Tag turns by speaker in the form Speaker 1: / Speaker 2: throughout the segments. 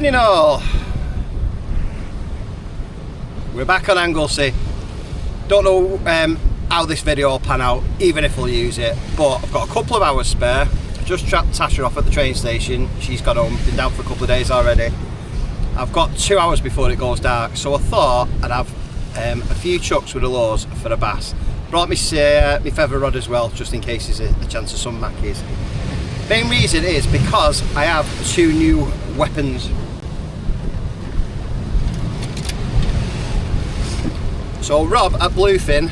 Speaker 1: Evening all. We're back on Anglesey. Don't know how this video will pan out, even if we'll use it, but I've got a couple of hours spare. I just dropped Tasha off at the train station. She's got home, been down for a couple of days already. I've got 2 hours before it goes dark, so I thought I'd have a few chucks with the lures for a bass. Brought me feather rod as well, just in case there's a chance of some mackies. Main reason is because I have 2 new weapons. So Rob at Bluefin,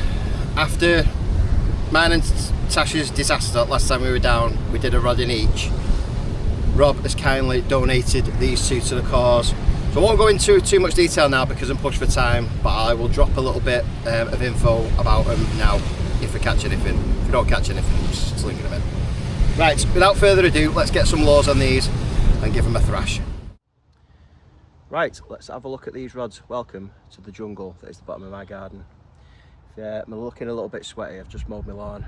Speaker 1: after mine and Tasha's disaster last time we were down, we did a rod in each. Rob has kindly donated these 2 to the cause. So I won't go into too much detail now because I'm pushed for time, but I will drop a little bit of info about them now if we catch anything. If we don't catch anything, just sling them in. Right, without further ado, let's get some lures on these and give them a thrash. Right, let's have a look at these rods. Welcome to the jungle that is the bottom of my garden. I'm looking a little bit sweaty. I've just mowed my lawn.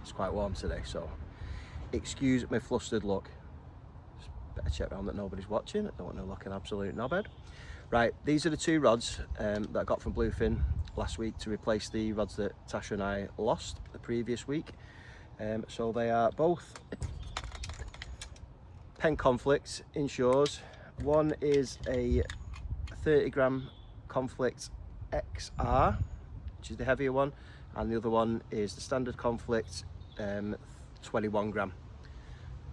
Speaker 1: It's quite warm today, so excuse my flustered look. Just better check around that nobody's watching. I don't want to look an absolute knobhead. Right, these are the 2 rods that I got from Bluefin last week to replace the rods that Tasha and I lost the previous week. So they are both Pen Conflict inshores. One is a 30 gram Conflict XR, which is the heavier one, and the other one is the standard Conflict 21 gram.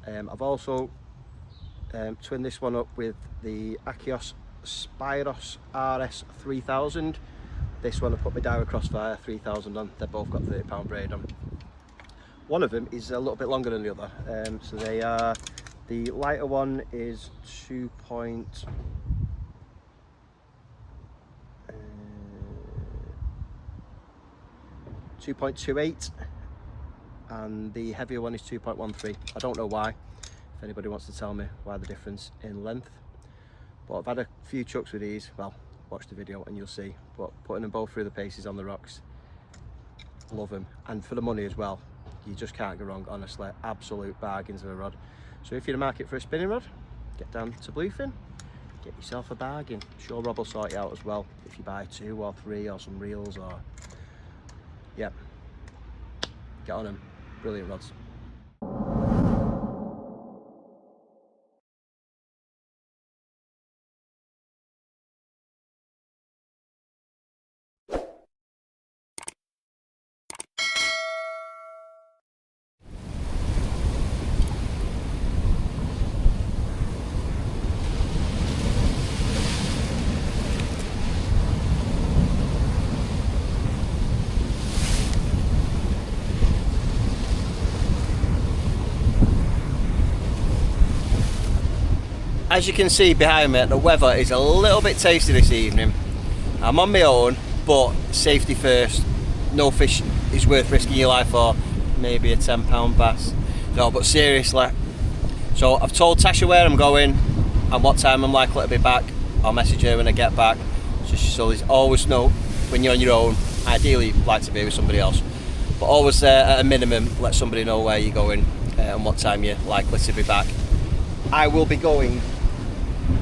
Speaker 1: I've also twinned this one up with the Achios Spiros RS 3000. This one I put my Daiwa Crossfire 3000 on. They've both got 30-pound braid on. One of them is a little bit longer than the other, so they are, the lighter one is 2.28 and the heavier one is 2.13. I don't know why, if anybody wants to tell me why the difference in length, but I've had a few chucks with these. Well, watch the video and you'll see, but putting them both through the paces on the rocks, love them, and for the money as well. You just can't go wrong, honestly. Absolute bargains of a rod. So if you're in the market for a spinning rod, get down to Bluefin, get yourself a bargain. Sure, Rob will sort you out as well if you buy 2 or 3 or some reels or, yeah, get on them. Brilliant rods. As you can see behind me, the weather is a little bit tasty this evening. I'm on my own, but safety first. No fish is worth risking your life for. Maybe a £10 bass. No, but seriously. So I've told Tasha where I'm going and what time I'm likely to be back. I'll message her when I get back. So there's always know when you're on your own. Ideally, you'd like to be with somebody else, but always at a minimum, let somebody know where you're going and what time you're likely to be back. I will be going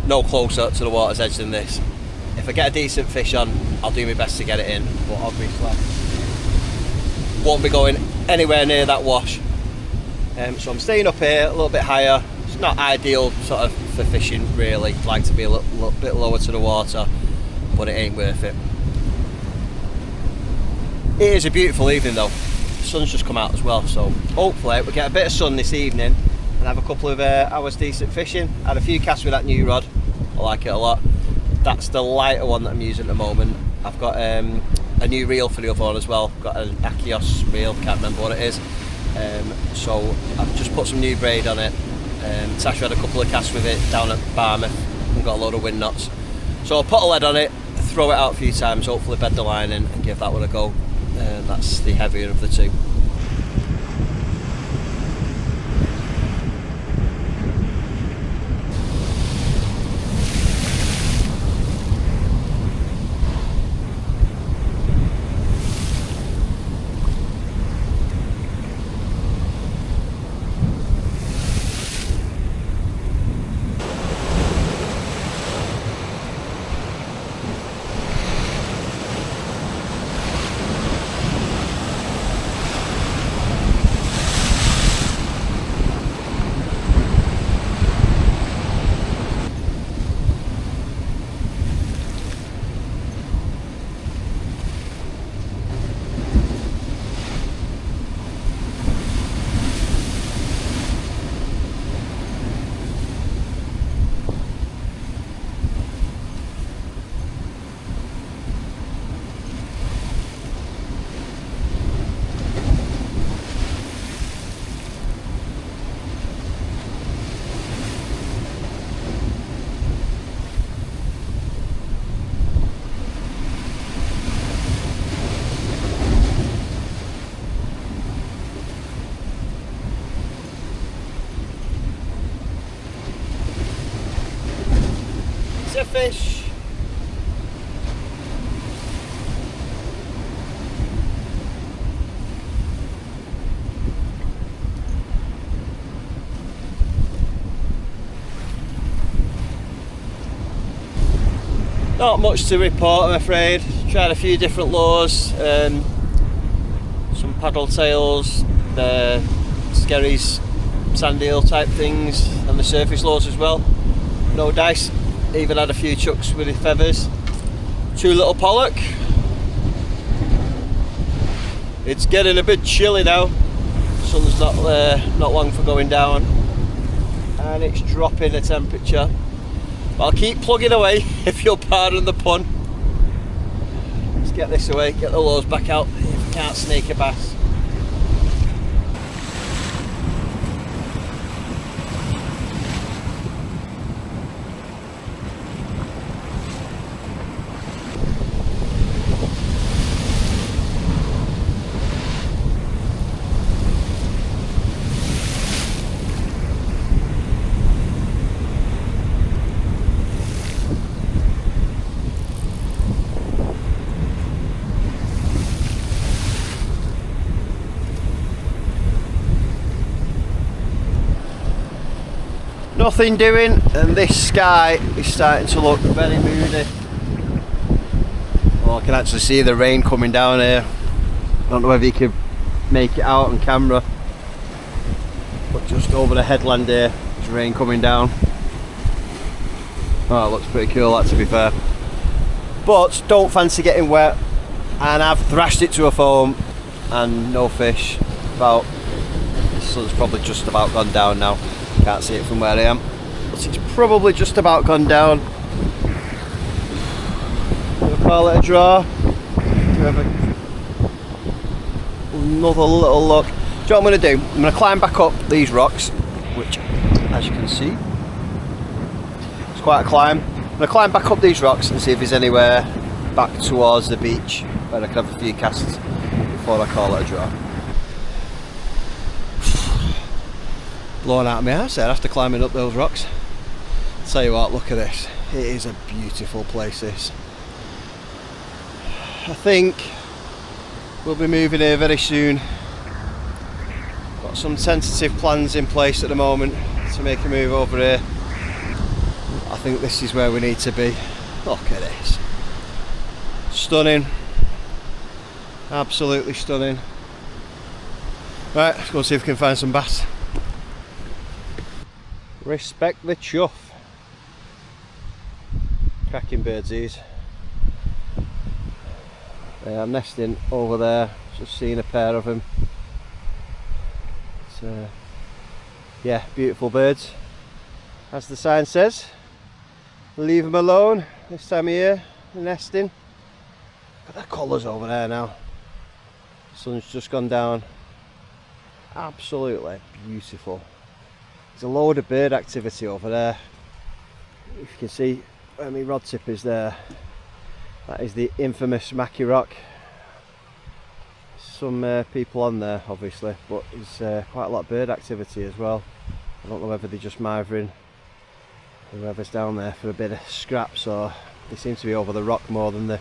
Speaker 1: no closer to the water's edge than this. If I get a decent fish on, I'll do my best to get it in, but obviously won't be going anywhere near that wash. So I'm staying up here a little bit higher. It's not ideal sort of for fishing really. I'd like to be a little bit lower to the water, but it ain't worth it. It is a beautiful evening though. The sun's just come out as well, so hopefully we get a bit of sun this evening and have a couple of hours decent fishing. I had a few casts with that new rod. I like it a lot. That's the lighter one that I'm using at the moment. I've got a new reel for the other one as well. Got an Achios reel, can't remember what it is. So I've just put some new braid on it. Tasha had a couple of casts with it down at Barmouth and got a load of wind knots. So I'll put a lead on it, throw it out a few times, hopefully bed the line in and give that one a go. That's the heavier of the 2. fish. Not much to report, I'm afraid. Tried a few different lures, some paddle tails, skerries, sand eel type things, and the surface lures as well. No dice, even had a few chucks with the feathers. 2 little pollock. It's getting a bit chilly now. Sun's not long for going down, and it's dropping the temperature. But I'll keep plugging away, if you'll pardon the pun. Let's get this away, get the lures back out if we can't snake a bass. Nothing doing, and this sky is starting to look very moody. Oh, I can actually see the rain coming down here. I don't know whether you can make it out on camera, but just over the headland here, there's rain coming down. Oh, it looks pretty cool, that, to be fair. But don't fancy getting wet, and I've thrashed it to a foam and no fish. The sun's probably just about gone down now. Can't see it from where I am, but it's probably just about gone down. Gonna call it a draw. Another little look. Do you know what I'm going to do? I'm going to climb back up these rocks, which, as you can see, it's quite a climb. I'm going to climb back up these rocks and see if there's anywhere back towards the beach where I can have a few casts before I call it a draw. Blown out of my house there after climbing up those rocks. Tell you what, look at this. It is a beautiful place, this. I think we'll be moving here very soon. Got some tentative plans in place at the moment to make a move over here. I think this is where we need to be. Look at this. Stunning. Absolutely stunning. Right, let's go see if we can find some bass. Respect the chuff. Cracking birds these. They are nesting over there. Just seen a pair of them. It's, yeah, beautiful birds. As the sign says, leave them alone this time of year. They're nesting. Look at their colours over there now. Sun's just gone down. Absolutely beautiful. There's a load of bird activity over there. If you can see where my rod tip is there, that is the infamous Mackie Rock. Some people on there obviously, but there's quite a lot of bird activity as well. I don't know whether they're just mithering whoever's down there for a bit of scraps, or they seem to be over the rock more than the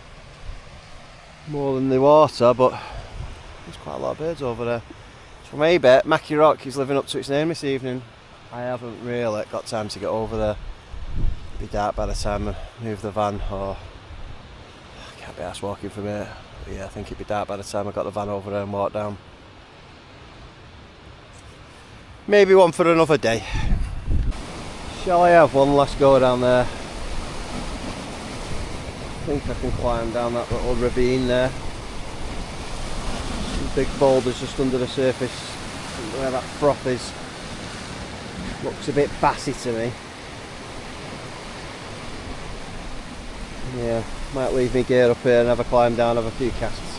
Speaker 1: water, but there's quite a lot of birds over there. So maybe Mackie Rock is living up to its name this evening. I haven't really got time to get over there. It'll be dark by the time I move the van, or I can't be arsed walking from here. But yeah, I think it'd be dark by the time I got the van over there and walk down. Maybe one for another day. Shall I have one last go down there? I think I can climb down that little ravine there. Some big boulders just under the surface, where that froth is. Looks a bit bassy to me. Yeah, might leave me gear up here and have a climb down, have a few casts.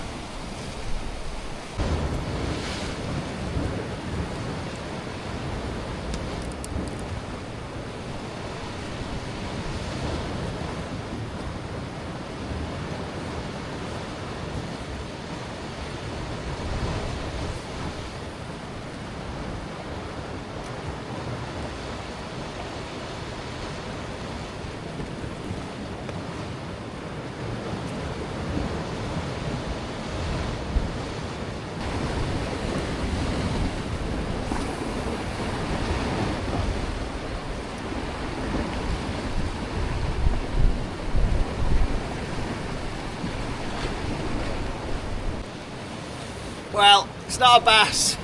Speaker 1: Well, it's not a bass,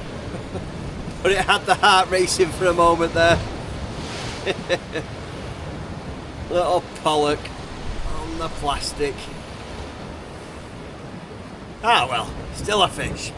Speaker 1: but it had the heart racing for a moment there. Little pollock on the plastic. Ah well, still a fish.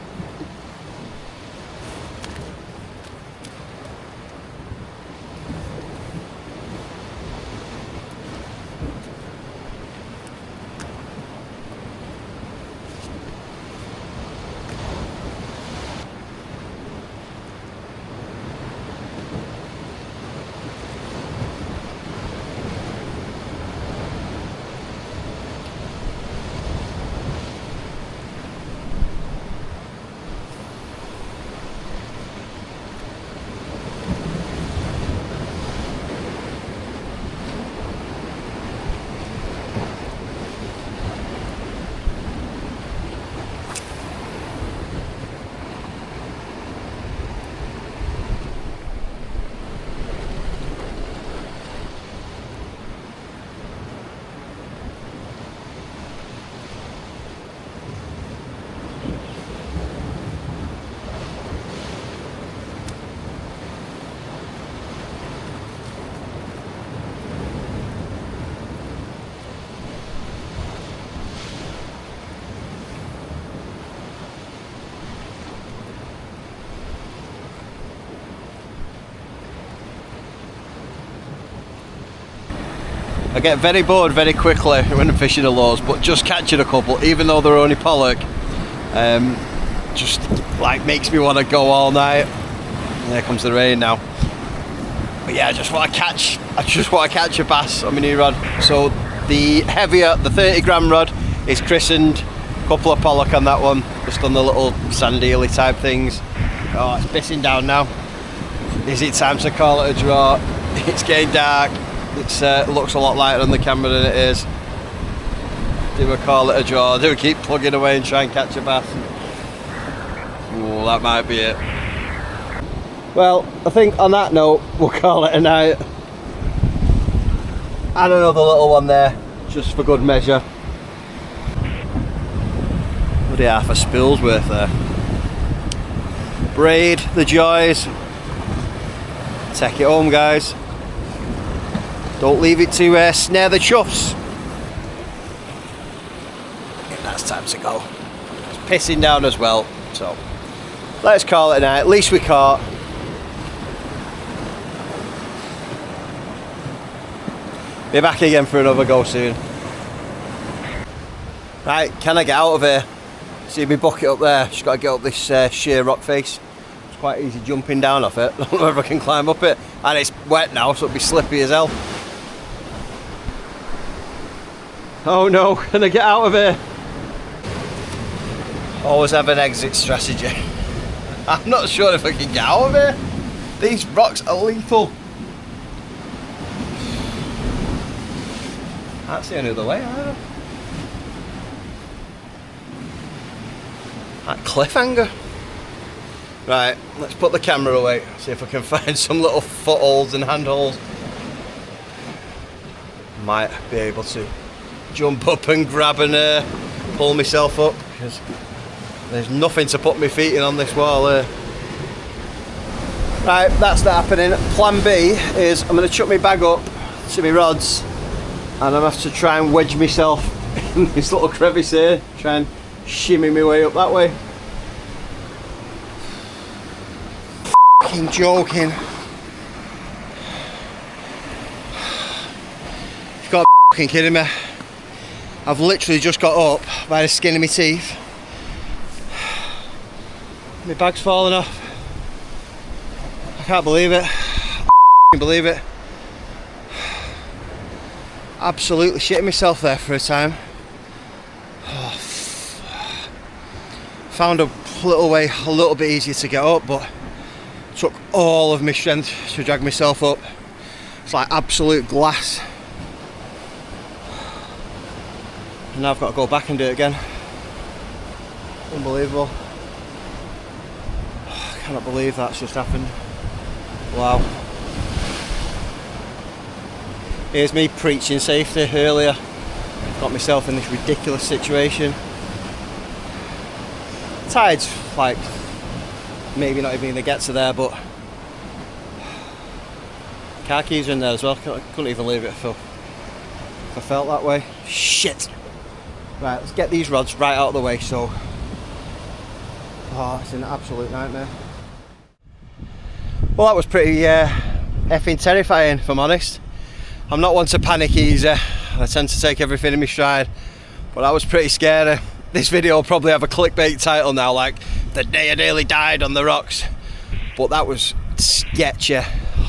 Speaker 1: I get very bored very quickly when I'm fishing the lows, but just catching a couple, even though they're only pollock, just like makes me want to go all night. And there comes the rain now. But yeah, I just want to catch a bass on my new rod. So the heavier, the 30 gram rod is christened. Couple of pollock on that one, just on the little sandy type things. Oh, it's pissing down now. Is it time to call it a draw? It's getting dark. It looks a lot lighter on the camera than it is. Do I call it a draw? Do I keep plugging away and try and catch a bass? Oh, that might be it. Well, I think on that note, we'll call it a night. And another little one there, just for good measure. Bloody half a spool's worth there. Braid the joys. Take it home, guys. Don't leave it to snare the chuffs. That's time to go. It's pissing down as well, so let's call it a night. At least we caught. Be back again for another go soon. Right, can I get out of here? See me bucket up there. Just got to get up this sheer rock face. It's quite easy jumping down off it. I don't know if I can climb up it. And it's wet now, so it'll be slippy as hell. Oh no, can I get out of here? Always have an exit strategy. I'm not sure if I can get out of here. These rocks are lethal. That's the only other way either. That cliffhanger. Right, let's put the camera away, see if I can find some little footholds and handholds. Might be able to jump up and grab and pull myself up, because there's nothing to put my feet in on this wall here. Right, that's not happening. Plan B is I'm going to chuck my bag up to my rods, and I'm going to have to try and wedge myself in this little crevice here, try and shimmy my way up that way. Fucking joking. You've got to be fucking kidding me. I've literally just got up by the skin of my teeth. My bag's falling off. I can't believe it. I can't believe it. Absolutely shitting myself there for a time. Oh, found a little way a little bit easier to get up, but took all of my strength to drag myself up. It's like absolute glass. And now I've got to go back and do it again. Unbelievable. I cannot believe that's just happened. Wow. Here's me preaching safety earlier. Got myself in this ridiculous situation. tide's like maybe not even gonna get to there, but car keys are in there as well. Couldn't even leave it if I felt that way. Shit. Right, let's get these rods right out of the way. So, oh, it's an absolute nightmare. Well, that was pretty effing terrifying, if I'm honest. I'm not one to panic easy. I tend to take everything in my stride, but that was pretty scary. This video will probably have a clickbait title now, like "The Day I Nearly Died on the Rocks," but that was sketchy.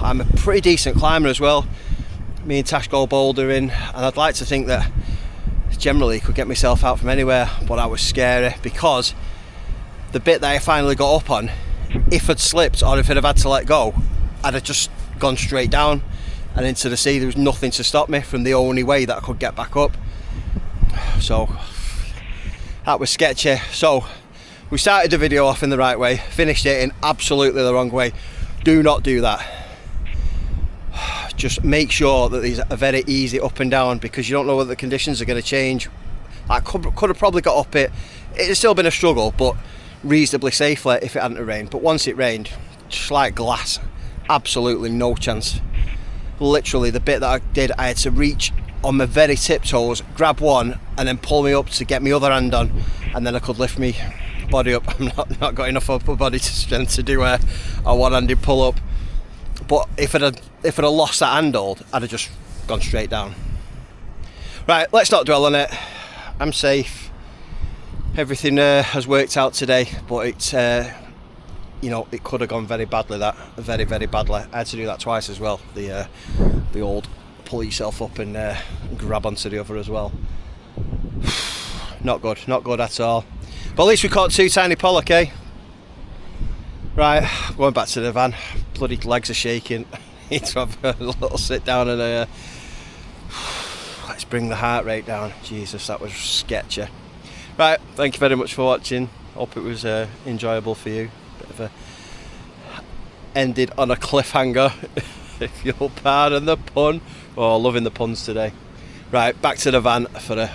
Speaker 1: I'm a pretty decent climber as well. Me and Tash go bouldering, and I'd like to think that generally could get myself out from anywhere, but that was scary because the bit that I finally got up on, if I'd slipped or if I'd have had to let go, I'd have just gone straight down and into the sea. There was nothing to stop me from the only way that I could get back up. So that was sketchy. So we started the video off in the right way, finished it in absolutely the wrong way. Do not do that. Just make sure that these are very easy up and down, because you don't know whether the conditions are going to change. I could have probably got up it. It's still been a struggle, but reasonably safely if it hadn't rained. But once it rained, just like glass, absolutely no chance. Literally, the bit that I did, I had to reach on my very tiptoes, grab one, and then pull me up to get my other hand on, and then I could lift me body up. I'm not got enough upper body strength to do a one-handed pull up. But if I'd have lost that handhold, I'd have just gone straight down. Right, let's not dwell on it. I'm safe. Everything has worked out today, but it's you know, it could have gone very badly. That very badly. I had to do that twice as well. The old pull yourself up and grab onto the other as well. Not good at all. But at least we caught two tiny pollock, eh? Right, going back to the van. Bloody legs are shaking. Need to have a little sit down and let's bring the heart rate down. Jesus, that was sketchy. Right, thank you very much for watching. Hope it was enjoyable for you. Bit of a ended on a cliffhanger, if you'll pardon the pun. Oh, loving the puns today. Right, back to the van for a